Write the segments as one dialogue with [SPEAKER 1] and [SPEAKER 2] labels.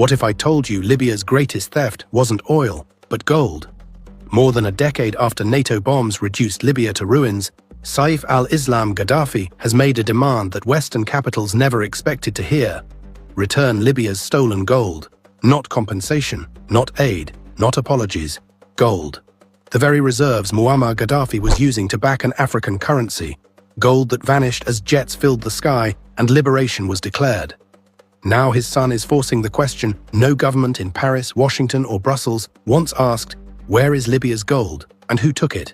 [SPEAKER 1] What if I told you Libya's greatest theft wasn't oil, but gold? More than a decade after NATO bombs reduced Libya to ruins, Saif al-Islam Gaddafi has made a demand that Western capitals never expected to hear. Return Libya's stolen gold. Not compensation, not aid, not apologies. Gold. The very reserves Muammar Gaddafi was using to back an African currency. Gold that vanished as jets filled the sky and liberation was declared. Now his son is forcing the question no government in Paris, Washington, or Brussels once asked, where is Libya's gold and who took it?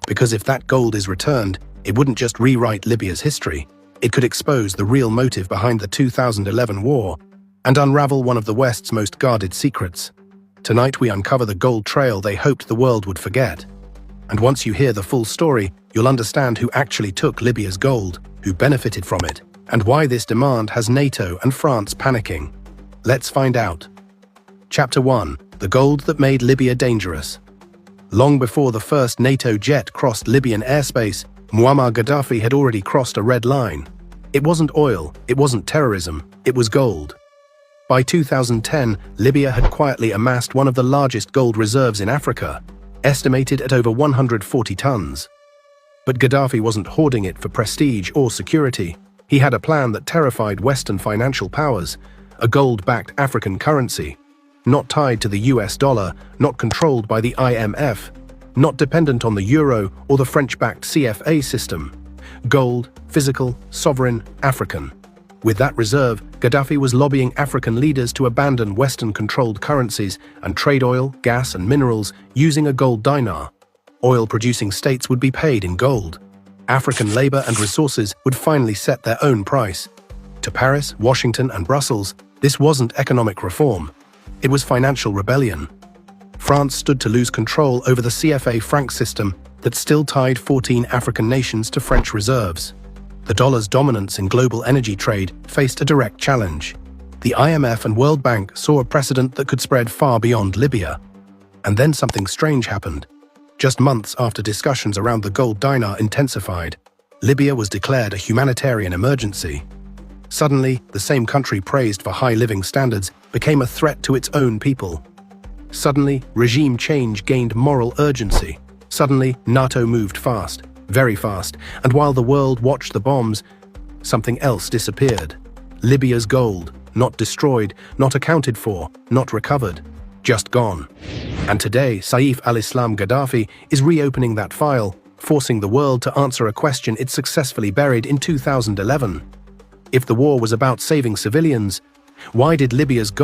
[SPEAKER 1] Because if that gold is returned, it wouldn't just rewrite Libya's history, it could expose the real motive behind the 2011 war and unravel one of the West's most guarded secrets. Tonight we uncover the gold trail they hoped the world would forget. And once you hear the full story, you'll understand who actually took Libya's gold, who benefited from it, and why this demand has NATO and France panicking. Let's find out. Chapter 1. The gold that made Libya dangerous. Long before the first NATO jet crossed Libyan airspace, Muammar Gaddafi had already crossed a red line. It wasn't oil, it wasn't terrorism, it was gold. By 2010, Libya had quietly amassed one of the largest gold reserves in Africa, estimated at over 140 tons. But Gaddafi wasn't hoarding it for prestige or security. He had a plan that terrified Western financial powers, a gold-backed African currency, not tied to the US dollar, not controlled by the IMF, not dependent on the euro or the French-backed CFA system. Gold, physical, sovereign, African. With that reserve, Gaddafi was lobbying African leaders to abandon Western-controlled currencies and trade oil, gas, and minerals using a gold dinar. Oil-producing states would be paid in gold. African labor and resources would finally set their own price. To Paris, Washington, and Brussels, this wasn't economic reform. It was financial rebellion. France stood to lose control over the CFA franc system that still tied 14 African nations to French reserves. The dollar's dominance in global energy trade faced a direct challenge. The IMF and World Bank saw a precedent that could spread far beyond Libya. And then something strange happened. Just months after discussions around the gold dinar intensified, Libya was declared a humanitarian emergency. Suddenly, the same country praised for high living standards became a threat to its own people. Suddenly, regime change gained moral urgency. Suddenly, NATO moved fast, very fast, and while the world watched the bombs, something else disappeared. Libya's gold, not destroyed, not accounted for, not recovered, just gone. And today, Saif al-Islam Gaddafi is reopening that file, forcing the world to answer a question it successfully buried in 2011. If the war was about saving civilians, why did Libya's gold